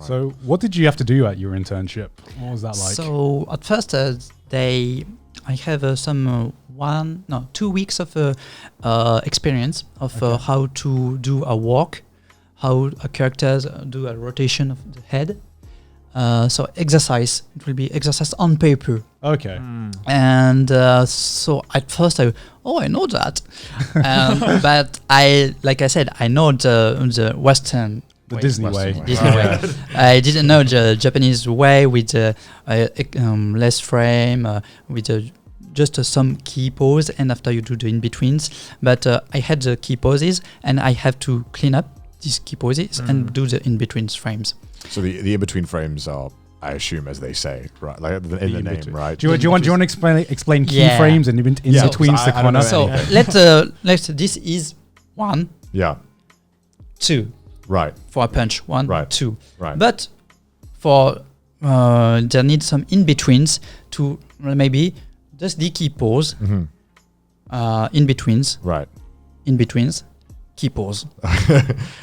So what did you have to do at your internship? What was that like? So at first, I have 2 weeks of experience of how to do a walk, how characters do a rotation of the head. So exercise, it will be exercise on paper. Okay. And so at first I know that. But like I said, I know the Western The Disney way. Disney way. I didn't know the Japanese way with less frame, with just some key pose, and after you do the in-betweens. But I had the key poses, and I have to clean up these key poses and do the in-betweens frames. So the in-between frames are, I assume, as they say, right? Like in the name, right? Do you want to explain keyframes and in between the corner? So let's this is 1, Yeah. 2. Right. For a punch, 1, Right. 2. Right. But for there needs some in-betweens to maybe just the key pose, in-betweens, Right. in-betweens, key pose.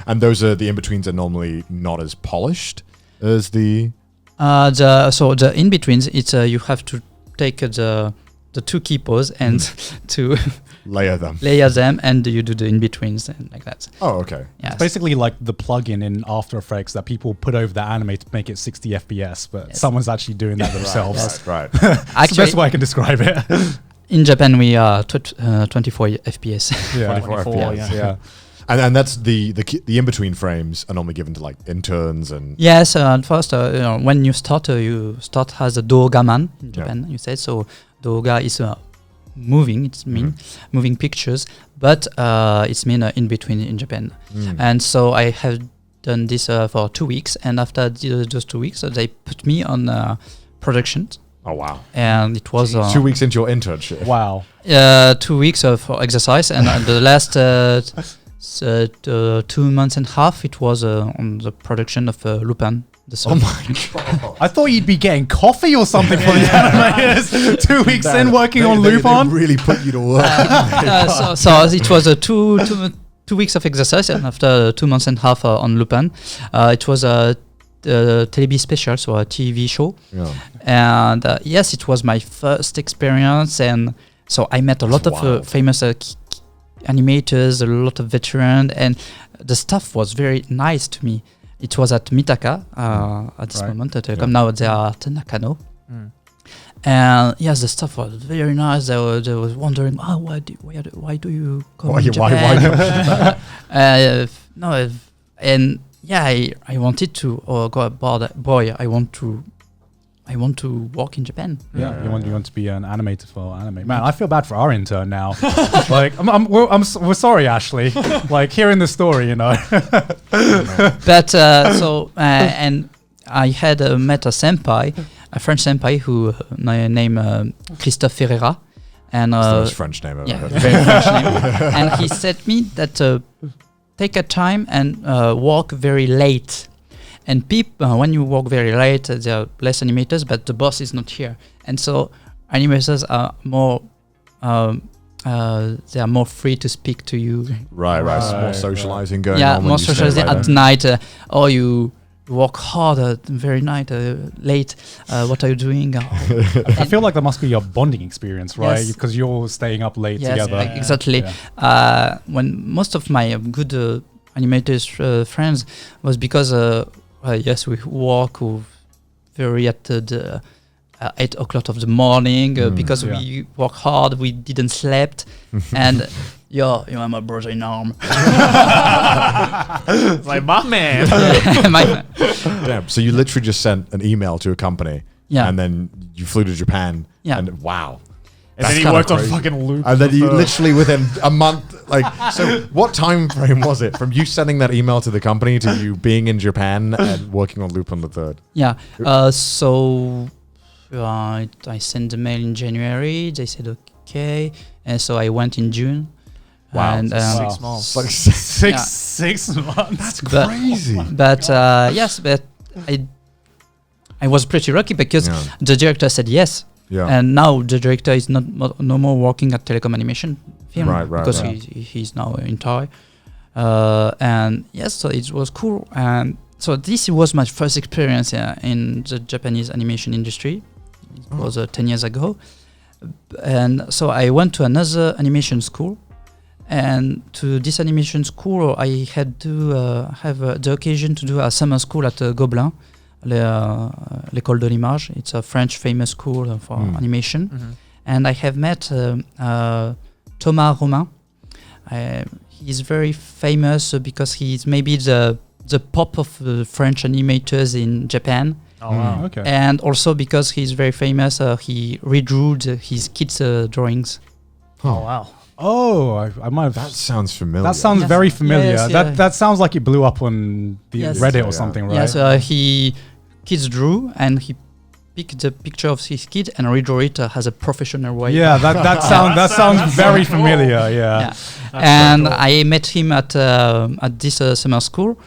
And those are the in-betweens are normally not as polished as the... So the in-betweens, it's you have to take the 2 key pose and to layer them, and you do the in-betweens and like that. Oh, okay. Yes. It's basically like the plugin in After Effects that people put over the anime to make it 60 FPS, but someone's actually doing that themselves. Right. That's the best way I can describe it. In Japan, we are 24 FPS. Yeah, 24 FPS. Yeah. And that's the in-between frames are normally given to like interns and... Yes, at first, when you start as a dogaman in Japan, you say. So doga is moving, it's mean moving pictures, but it's mean in between in Japan. And so I have done this for 2 weeks, and after those 2 weeks, they put me on production. Oh, wow. And it was 2 weeks into your internship. Wow. 2 weeks of exercise, and the last 2 months and a half, it was on the production of Lupin. Oh my god! I thought you'd be getting coffee or something for the animators. 2 weeks in working on Lupin. They really put you to work. So it was 2 weeks of exercise, and after 2 months and a half on Lupin, it was a TV special, so a TV show. Yeah. And yes, it was my first experience, and so I met a lot of famous animators, a lot of veterans, and the staff was very nice to me. It was at Mitaka at this moment. Now they are at Nakano. And yes, the staff was very nice. They was wondering, why do you come to Japan? And yeah, I wanted to go abroad. Boy, I want to work in Japan. Yeah, you want to be an animator for anime. Man, I feel bad for our intern now. Like, we're sorry, Ashley. Like, hearing the story, you know. But and I had met a French senpai who named Christophe Ferreira, and That's the most French name I've ever heard. very French name. And he said me that take a time and work very late. And when you work very late, there are less animators, but the boss is not here, and so animators are more they are more free to speak to you. Right. More socializing going on. Yeah, when more you stay socializing later. at night. Or you work hard very night, late. What are you doing? I feel like that must be a bonding experience, right? Yes. Because you're staying up late together. Exactly. Yeah. When most of my good animators friends was because yes, we work very at the 8 o'clock of the morning because we work hard, we didn't slept, and you are my brother in arm. It's like, my man. Damn. So you literally just sent an email to a company, and then you flew to Japan, and wow. And then he worked on fucking Lupin. And then you literally within a month, so what time frame was it from you sending that email to the company to you being in Japan and working on Lupin the Third? Yeah. So I sent the mail in January. They said okay, and so I went in June. Wow. And, 6 months. Like 6 months. That's crazy. But yes, but I was pretty lucky because the director said yes. Yeah. And now the director is no more working at Telecom Animation Film because he's now in Thai. And yes, so it was cool. And so this was my first experience in the Japanese animation industry. It was 10 years ago. And so I went to another animation school. And to this animation school, I had to have the occasion to do a summer school at Gobelin, l'école de l'image. It's a French famous school for animation. Mm-hmm. And I have met Thomas Romain. He's very famous because he's maybe the pop of French animators in Japan. Oh, wow. Okay. And also because he's very famous, he redrew his kids' drawings. Oh, wow. Oh, I might have. That sounds familiar. That sounds Yes. very familiar. Yes, yeah. That sounds like it blew up on the Yes. Reddit Yeah. or something, right? Yes, kids drew and he picked the picture of his kid and redraw it as a professional way. Yeah, that sounds very familiar. Yeah. And I met him at this summer school,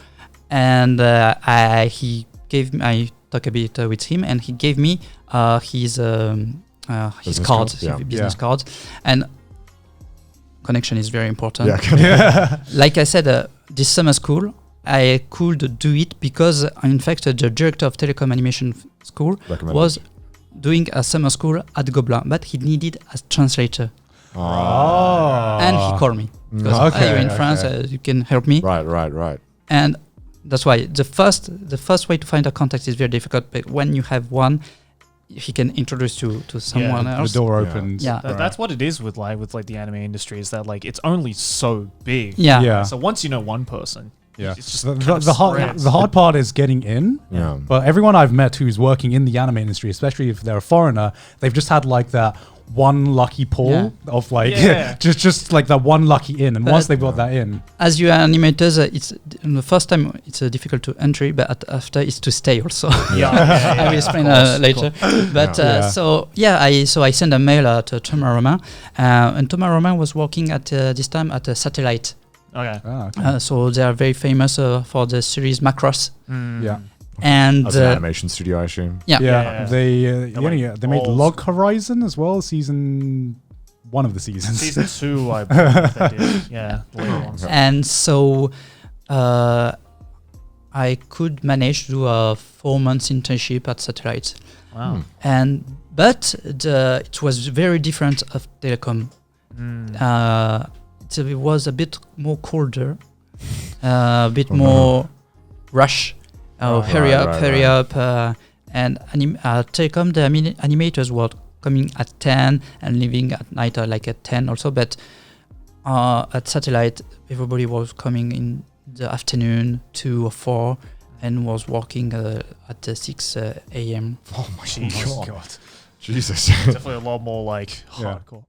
and I talked a bit with him, and he gave me his Business card, card, yeah. business card, and connection is very important. Yeah. Like I said, this summer school, I could do it because, in fact, the director of Telecom Animation School was doing a summer school at Gobelin, but he needed a translator. Oh. And he called me. Because Okay, you're in France, you can help me. Right. And that's why the first way to find a contact is very difficult, but when you have one, he can introduce you to someone else. The door opens. Yeah. That's what it is with the anime industry, is that like it's only so big. Yeah. So once you know one person, Yeah. it's just The hard part is getting in. Yeah. But everyone I've met who's working in the anime industry, especially if they're a foreigner, they've just had like that one lucky pull of like just like that one lucky in, and once they've got that in, as you are animators, it's the first time it's difficult to entry, but after it's to stay also. I will explain later. But I sent a mail to Thomas Romain, and Thomas Romain was working at this time at Satelight. Okay. okay. So they are very famous for the series Macross. Yeah. And As an animation studio, I assume. Yeah. They they made old Log Horizon as well, one of the seasons. Season 2, I believe they did. Yeah, the later ones. And so I could manage to do a 4 months internship at Satelight. Wow. But it was very different of telecom. It was a bit more colder, a bit more rush. Hurry up. And telecom, the animators were coming at 10 and leaving at night like at 10 also. But at Satelight, everybody was coming in the afternoon, 2 or 4, and was working at 6 a.m. Oh my Jesus. god. Jesus. Definitely a lot more like hardcore.